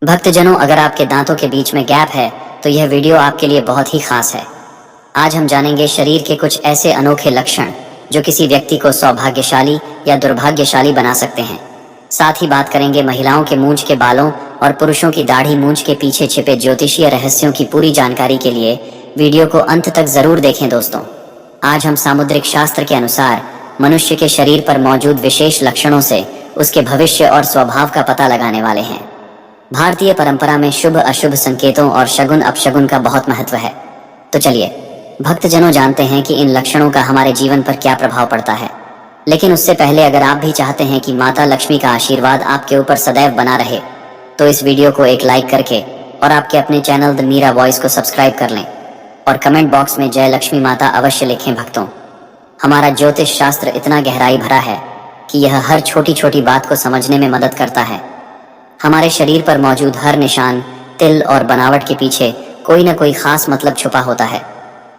भक्तजनों, अगर आपके दांतों के बीच में गैप है तो यह वीडियो आपके लिए बहुत ही खास है। आज हम जानेंगे शरीर के कुछ ऐसे अनोखे लक्षण जो किसी व्यक्ति को सौभाग्यशाली या दुर्भाग्यशाली बना सकते हैं। साथ ही बात करेंगे महिलाओं के मूंछ के बालों और पुरुषों की दाढ़ी मूंछ के पीछे छिपे ज्योतिषीय रहस्यों की पूरी जानकारी के लिए वीडियो को अंत तक जरूर देखें। दोस्तों, आज हम सामुद्रिक शास्त्र के अनुसार मनुष्य के शरीर पर मौजूद विशेष लक्षणों से उसके भविष्य और स्वभाव का पता लगाने वाले हैं। भारतीय परंपरा में शुभ अशुभ संकेतों और शगुन अपशगुन का बहुत महत्व है। तो चलिए भक्तजनों, जानते हैं कि इन लक्षणों का हमारे जीवन पर क्या प्रभाव पड़ता है। लेकिन उससे पहले अगर आप भी चाहते हैं कि माता लक्ष्मी का आशीर्वाद आपके ऊपर सदैव बना रहे तो इस वीडियो को एक लाइक करके और आपके अपने चैनल द मीरा वॉइस को सब्सक्राइब कर लें और कमेंट बॉक्स में जय लक्ष्मी माता अवश्य लिखें। भक्तों, हमारा ज्योतिष शास्त्र इतना गहराई भरा है कि यह हर छोटी छोटी बात को समझने में मदद करता है। हमारे शरीर पर मौजूद हर निशान, तिल और बनावट के पीछे कोई न कोई खास मतलब छुपा होता है।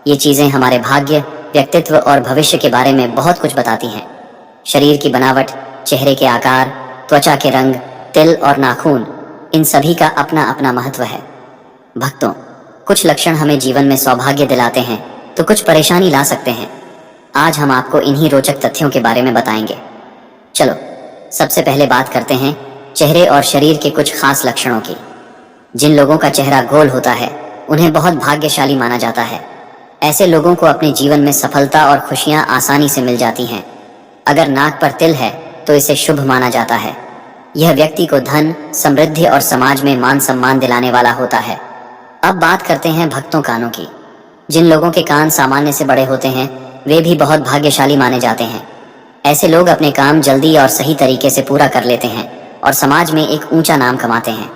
ये चीजें हमारे भाग्य, व्यक्तित्व और भविष्य के बारे में बहुत कुछ बताती हैं। शरीर की बनावट, चेहरे के आकार, त्वचा के रंग, तिल और नाखून, इन सभी का अपना अपना महत्व है। भक्तों, कुछ लक्षण हमें जीवन में सौभाग्य दिलाते हैं तो कुछ परेशानी ला सकते हैं। आज हम आपको इन्हीं रोचक तथ्यों के बारे में बताएंगे। चलो सबसे पहले बात करते हैं चेहरे और शरीर के कुछ खास लक्षणों की। जिन लोगों का चेहरा गोल होता है उन्हें बहुत भाग्यशाली माना जाता है। ऐसे लोगों को अपने जीवन में सफलता और खुशियां आसानी से मिल जाती हैं। अगर नाक पर तिल है तो इसे शुभ माना जाता है। यह व्यक्ति को धन, समृद्धि और समाज में मान सम्मान दिलाने वाला होता है। अब बात करते हैं भक्तों, कानों की। जिन लोगों के कान सामान्य से बड़े होते हैं वे भी बहुत भाग्यशाली माने जाते हैं। ऐसे लोग अपने काम जल्दी और सही तरीके से पूरा कर लेते हैं और समाज में एक ऊंचा नाम कमाते हैं।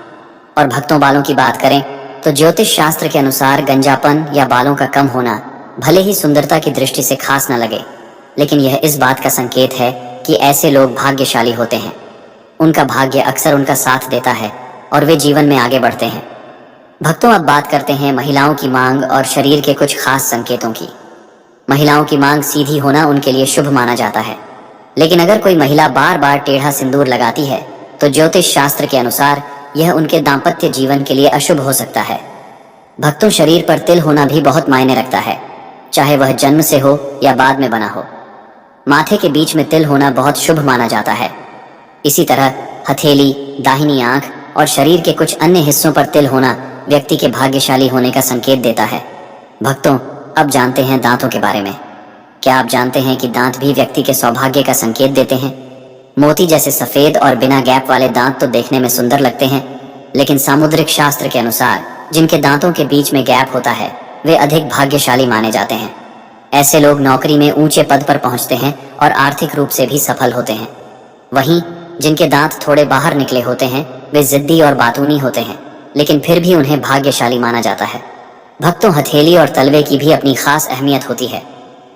और भक्तों, बालों की बात करें तो ज्योतिष शास्त्र के अनुसार गंजापन या बालों का कम होना भले ही सुंदरता की दृष्टि से खास न लगे, लेकिन यह इस बात का संकेत है कि ऐसे लोग भाग्यशाली होते हैं। उनका भाग्य अक्सर उनका साथ देता है और वे जीवन में आगे बढ़ते हैं। भक्तों, अब बात करते हैं महिलाओं की मांग और शरीर के कुछ खास संकेतों की। महिलाओं की मांग सीधी होना उनके लिए शुभ माना जाता है, लेकिन अगर कोई महिला बार बार टेढ़ा सिंदूर लगाती है तो ज्योतिष शास्त्र के अनुसार यह उनके दाम्पत्य जीवन के लिए अशुभ हो सकता है। भक्तों, शरीर पर तिल होना भी बहुत मायने रखता है, चाहे वह जन्म से हो या बाद में बना हो। माथे के बीच में तिल होना बहुत शुभ माना जाता है। इसी तरह हथेली, दाहिनी आंख और शरीर के कुछ अन्य हिस्सों पर तिल होना व्यक्ति के भाग्यशाली होने का संकेत देता है। भक्तों, अब जानते हैं दांतों के बारे में। क्या आप जानते हैं कि दांत भी व्यक्ति के सौभाग्य का संकेत देते हैं? मोती जैसे सफेद और बिना गैप वाले दांत तो देखने में सुंदर लगते हैं, लेकिन सामुद्रिक शास्त्र के अनुसार जिनके दांतों के बीच में गैप होता है वे अधिक भाग्यशाली माने जाते हैं। ऐसे लोग नौकरी में ऊंचे पद पर पहुंचते हैं और आर्थिक रूप से भी सफल होते हैं। वहीं जिनके दांत थोड़े बाहर निकले होते हैं वे जिद्दी और बातूनी होते हैं, लेकिन फिर भी उन्हें भाग्यशाली माना जाता है। भक्तों, हथेली और तलवे की भी अपनी खास अहमियत होती है।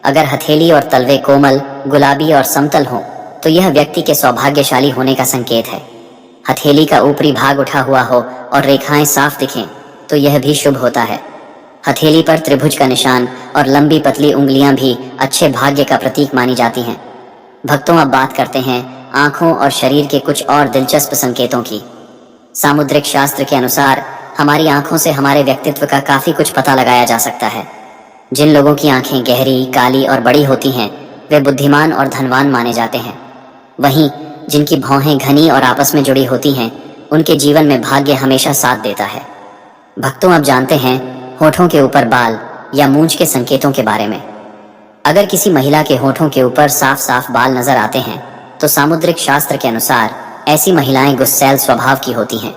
अगर हथेली और तलवे कोमल, गुलाबी और समतल हों तो यह व्यक्ति के सौभाग्यशाली होने का संकेत है। हथेली का ऊपरी भाग उठा हुआ हो और रेखाएं साफ दिखें तो यह भी शुभ होता है। हथेली पर त्रिभुज का निशान और लंबी पतली उंगलियां भी अच्छे भाग्य का प्रतीक मानी जाती हैं। भक्तों, अब बात करते हैं आंखों और शरीर के कुछ और दिलचस्प संकेतों की। सामुद्रिक शास्त्र के अनुसार हमारी आंखों से हमारे व्यक्तित्व का काफी कुछ पता लगाया जा सकता है। जिन लोगों की आंखें गहरी, काली और बड़ी होती हैं वे बुद्धिमान और धनवान माने जाते हैं। वहीं जिनकी भौहें घनी और आपस में जुड़ी होती हैं उनके जीवन में भाग्य हमेशा साथ देता है। भक्तों, अब जानते हैं होठों के ऊपर बाल या मूंछ के संकेतों के बारे में। अगर किसी महिला के होठों के ऊपर साफ साफ बाल नजर आते हैं तो सामुद्रिक शास्त्र के अनुसार ऐसी महिलाएं गुस्सैल स्वभाव की होती हैं।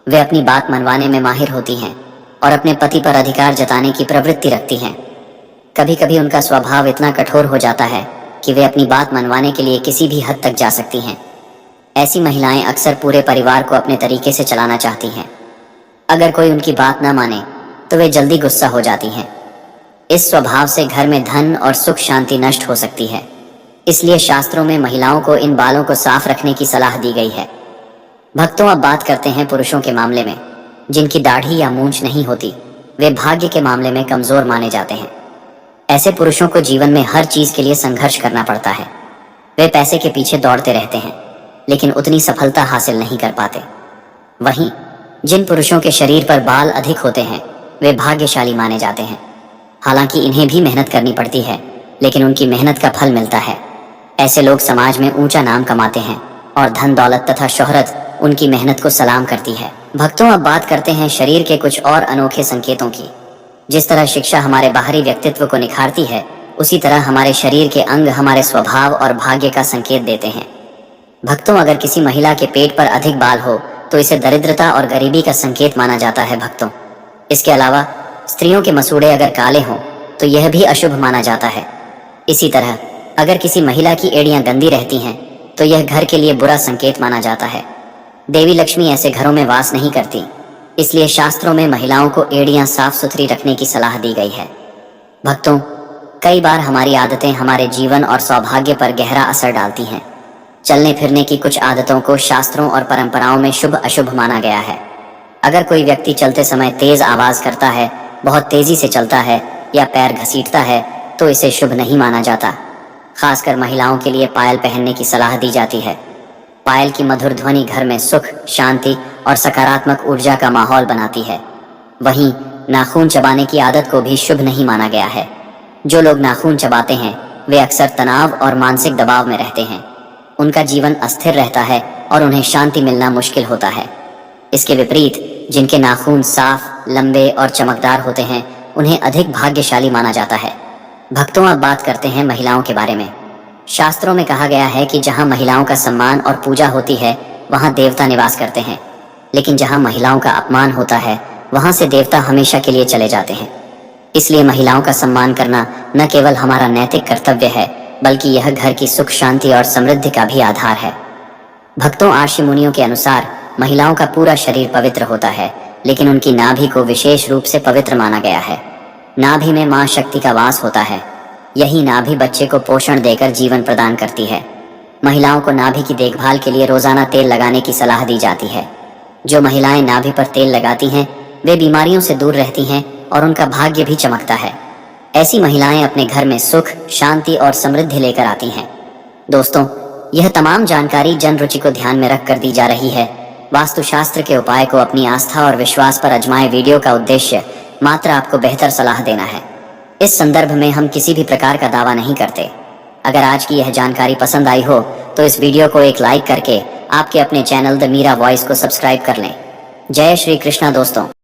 वे अपनी बात मनवाने में माहिर होती हैं और अपने पति पर अधिकार जताने की प्रवृत्ति रखती हैं। कभी कभी उनका स्वभाव इतना कठोर हो जाता है कि वे अपनी बात मनवाने के लिए किसी भी हद तक जा सकती हैं। ऐसी महिलाएं अक्सर पूरे परिवार को अपने तरीके से चलाना चाहती हैं। अगर कोई उनकी बात ना माने तो वे जल्दी गुस्सा हो जाती हैं। इस स्वभाव से घर में धन और सुख शांति नष्ट हो सकती है। इसलिए शास्त्रों में महिलाओं को इन बालों को साफ रखने की सलाह दी गई है। भक्तों, अब बात करते हैं पुरुषों के मामले में। जिनकी दाढ़ी या मूंछ नहीं होती वे भाग्य के मामले में कमजोर माने जाते हैं। ऐसे पुरुषों को जीवन में हर चीज के लिए संघर्ष करना पड़ता है। वे पैसे के पीछे दौड़ते रहते हैं लेकिन उतनी सफलता हासिल नहीं कर पाते। वहीं जिन पुरुषों के शरीर पर बाल अधिक होते हैं वे भाग्यशाली माने जाते हैं। हालांकि इन्हें भी मेहनत करनी पड़ती है, लेकिन उनकी मेहनत का फल मिलता है। ऐसे लोग समाज में ऊंचा नाम कमाते हैं और धन दौलत तथा शोहरत उनकी मेहनत को सलाम करती है। भक्तों, अब बात करते हैं शरीर के कुछ और अनोखे संकेतों की। जिस तरह शिक्षा हमारे बाहरी व्यक्तित्व को निखारती है, उसी तरह हमारे शरीर के अंग हमारे स्वभाव और भाग्य का संकेत देते हैं। भक्तों, अगर किसी महिला के पेट पर अधिक बाल हो तो इसे दरिद्रता और गरीबी का संकेत माना जाता है। भक्तों, इसके अलावा स्त्रियों के मसूड़े अगर काले हों तो यह भी अशुभ माना जाता है। इसी तरह अगर किसी महिला की एड़ियां गंदी रहती हैं तो यह घर के लिए बुरा संकेत माना जाता है। देवी लक्ष्मी ऐसे घरों में वास नहीं करती, इसलिए शास्त्रों में महिलाओं को एड़ियां साफ सुथरी रखने की सलाह दी गई है। भक्तों, कई बार हमारी आदतें हमारे जीवन और सौभाग्य पर गहरा असर डालती हैं। चलने फिरने की कुछ आदतों को शास्त्रों और परंपराओं में शुभ अशुभ माना गया है। अगर कोई व्यक्ति चलते समय तेज आवाज करता है, बहुत तेजी से चलता है या पैर घसीटता है तो इसे शुभ नहीं माना जाता। खासकर महिलाओं के लिए पायल पहनने की सलाह दी जाती है। पायल की मधुर ध्वनि घर में सुख, शांति और सकारात्मक ऊर्जा का माहौल बनाती है। वहीं नाखून चबाने की आदत को भी शुभ नहीं माना गया है। जो लोग नाखून चबाते हैं वे अक्सर तनाव और मानसिक दबाव में रहते हैं। उनका जीवन अस्थिर रहता है और उन्हें शांति मिलना मुश्किल होता है। इसके विपरीत जिनके नाखून साफ, लंबे और चमकदार होते हैं उन्हें अधिक भाग्यशाली माना जाता है। भक्तों, अब बात करते हैं महिलाओं के बारे में। शास्त्रों में कहा गया है कि जहां महिलाओं का सम्मान और पूजा होती है वहां देवता निवास करते हैं, लेकिन जहां महिलाओं का अपमान होता है वहां से देवता हमेशा के लिए चले जाते हैं। इसलिए महिलाओं का सम्मान करना न केवल हमारा नैतिक कर्तव्य है, बल्कि यह घर की सुख, शांति और समृद्धि का भी आधार है। भक्तों, आर्षि मुनियों के अनुसार महिलाओं का पूरा शरीर पवित्र होता है, लेकिन उनकी नाभि को विशेष रूप से पवित्र माना गया है। नाभि में मां शक्ति का वास होता है। यही नाभि बच्चे को पोषण देकर जीवन प्रदान करती है। महिलाओं को नाभि की देखभाल के लिए रोजाना तेल लगाने की सलाह दी जाती है। जो महिलाएं नाभि पर तेल लगाती हैं वे बीमारियों से दूर रहती हैं और उनका भाग्य भी चमकता है। ऐसी महिलाएं अपने घर में सुख, शांति और समृद्धि लेकर आती हैं। दोस्तों, यह तमाम जानकारी जन रुचि को ध्यान में रखकर दी जा रही है। वास्तुशास्त्र के उपाय को अपनी आस्था और विश्वास पर आजमाएं। वीडियो का उद्देश्य मात्र आपको बेहतर सलाह देना है। इस संदर्भ में हम किसी भी प्रकार का दावा नहीं करते। अगर आज की यह जानकारी पसंद आई हो तो इस वीडियो को एक लाइक करके आपके अपने चैनल द मीरा वॉइस को सब्सक्राइब कर लें। जय श्री कृष्णा दोस्तों।